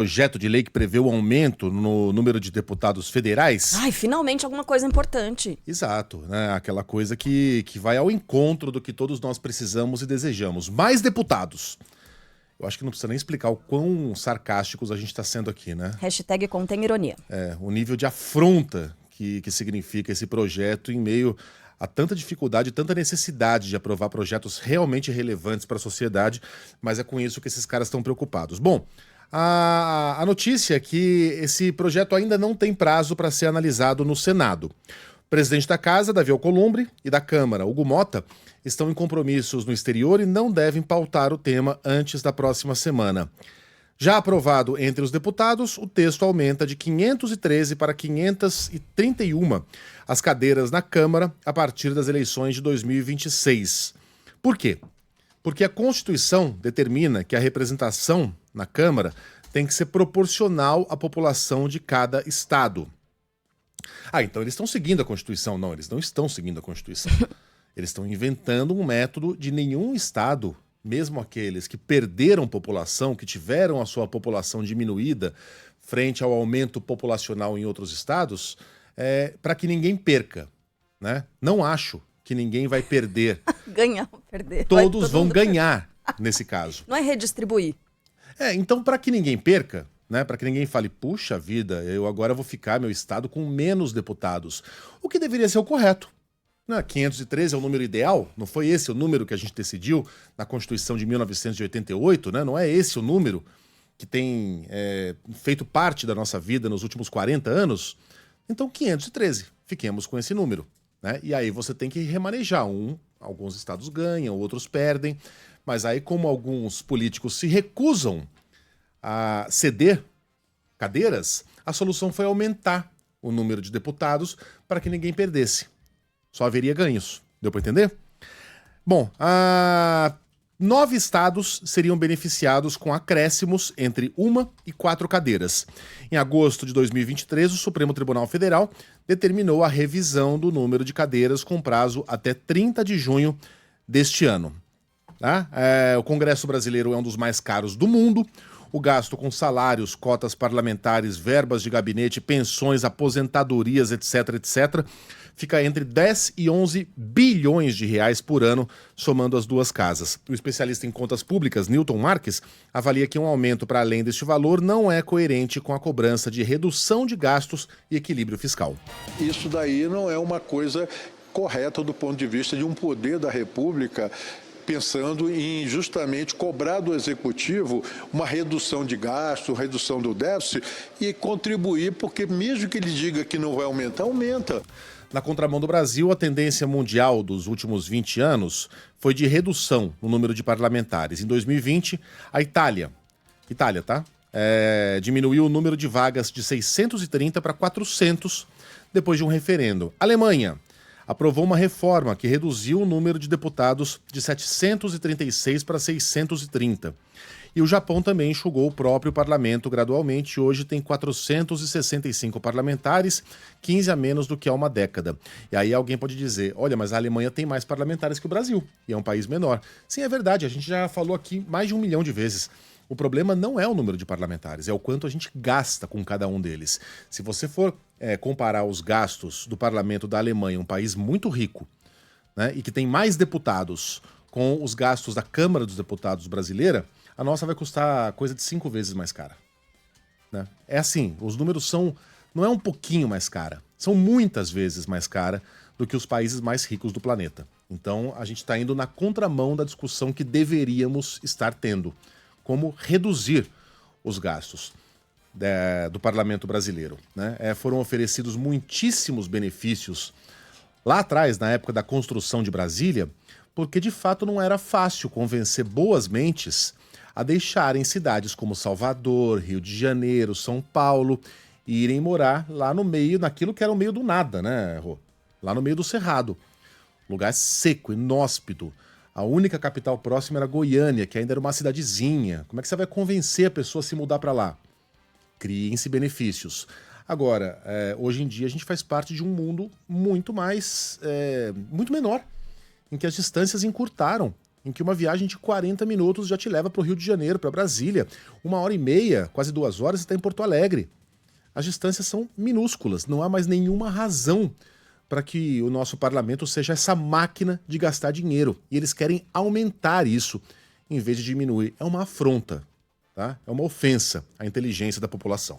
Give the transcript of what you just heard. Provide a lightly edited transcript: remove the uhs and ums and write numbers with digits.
Projeto de lei que prevê o aumento no número de deputados federais. Ai, finalmente alguma coisa importante. Exato, né? Aquela coisa que vai ao encontro do que todos nós precisamos e desejamos. Mais deputados. Eu acho que não precisa nem explicar o quão sarcásticos a gente está sendo aqui, né? Hashtag contém ironia. O nível de afronta que significa esse projeto em meio a tanta dificuldade, tanta necessidade de aprovar projetos realmente relevantes para a sociedade, mas é com isso que esses caras estão preocupados. Bom, a notícia é que esse projeto ainda não tem prazo para ser analisado no Senado. O presidente da Casa, Davi Alcolumbre, e da Câmara, Hugo Mota, estão em compromissos no exterior e não devem pautar o tema antes da próxima semana. Já aprovado entre os deputados, o texto aumenta de 513 para 531 as cadeiras na Câmara a partir das eleições de 2026. Por quê? Porque a Constituição determina que a representação na Câmara tem que ser proporcional à população de cada estado. Então eles estão seguindo a Constituição. Não, eles não estão seguindo a Constituição. Eles estão inventando um método de nenhum estado, mesmo aqueles que perderam população, que tiveram a sua população diminuída frente ao aumento populacional em outros estados, para que ninguém perca, né? Não acho que ninguém vai perder. Ganhar ou perder. Todos vão ganhar nesse caso. Não é redistribuir. Então, para que ninguém perca, né, para que ninguém fale, puxa vida, eu agora vou ficar meu estado com menos deputados. O que deveria ser o correto. 513 é o número ideal? Não foi esse o número que a gente decidiu na Constituição de 1988? Né? Não é esse o número que tem feito parte da nossa vida nos últimos 40 anos? Então, 513. Fiquemos com esse número. Né? E aí você tem que remanejar. Alguns estados ganham, outros perdem. Mas aí, como alguns políticos se recusam a ceder cadeiras, a solução foi aumentar o número de deputados para que ninguém perdesse. Só haveria ganhos. Deu para entender? Bom, 9 estados seriam beneficiados com acréscimos entre 1 e 4 cadeiras. Em agosto de 2023, o Supremo Tribunal Federal determinou a revisão do número de cadeiras com prazo até 30 de junho deste ano. O Congresso brasileiro é um dos mais caros do mundo. O gasto com salários, cotas parlamentares, verbas de gabinete, pensões, aposentadorias, etc., fica entre 10 e 11 bilhões de reais por ano, somando as duas casas. O especialista em contas públicas, Newton Marques, avalia que um aumento para além deste valor não é coerente com a cobrança de redução de gastos e equilíbrio fiscal. Isso daí não é uma coisa correta do ponto de vista de um poder da República pensando em justamente cobrar do Executivo uma redução de gasto, redução do déficit e contribuir, porque mesmo que ele diga que não vai aumentar, aumenta. Na contramão do Brasil, a tendência mundial dos últimos 20 anos foi de redução no número de parlamentares. Em 2020, a Itália, diminuiu o número de vagas de 630 para 400 depois de um referendo. A Alemanha aprovou uma reforma que reduziu o número de deputados de 736 para 630. E o Japão também enxugou o próprio parlamento gradualmente. Hoje tem 465 parlamentares, 15 a menos do que há uma década. E aí alguém pode dizer, olha, mas a Alemanha tem mais parlamentares que o Brasil, e é um país menor. Sim, é verdade, a gente já falou aqui mais de 1 milhão de vezes. O problema não é o número de parlamentares, é o quanto a gente gasta com cada um deles. Se você for comparar os gastos do parlamento da Alemanha, um país muito rico, né, e que tem mais deputados, com os gastos da Câmara dos Deputados brasileira, a nossa vai custar coisa de 5 vezes mais cara. Né? É assim, os números não é um pouquinho mais cara, são muitas vezes mais cara do que os países mais ricos do planeta. Então a gente está indo na contramão da discussão que deveríamos estar tendo. Como reduzir os gastos do parlamento brasileiro. Né? Foram oferecidos muitíssimos benefícios lá atrás, na época da construção de Brasília, porque de fato não era fácil convencer boas mentes a deixarem cidades como Salvador, Rio de Janeiro, São Paulo, e irem morar lá no meio, naquilo que era o meio do nada, né, Rô? Lá no meio do Cerrado. Lugar seco, inóspito. A única capital próxima era Goiânia, que ainda era uma cidadezinha. Como é que você vai convencer a pessoa a se mudar para lá? Criem-se benefícios. Agora, hoje em dia a gente faz parte de um mundo muito menor, em que as distâncias encurtaram. em que uma viagem de 40 minutos já te leva para o Rio de Janeiro, para Brasília. 1h30, quase 2 horas, você está em Porto Alegre. As distâncias são minúsculas, não há mais nenhuma razão para que o nosso parlamento seja essa máquina de gastar dinheiro. E eles querem aumentar isso, em vez de diminuir. É uma afronta, tá? É uma ofensa à inteligência da população.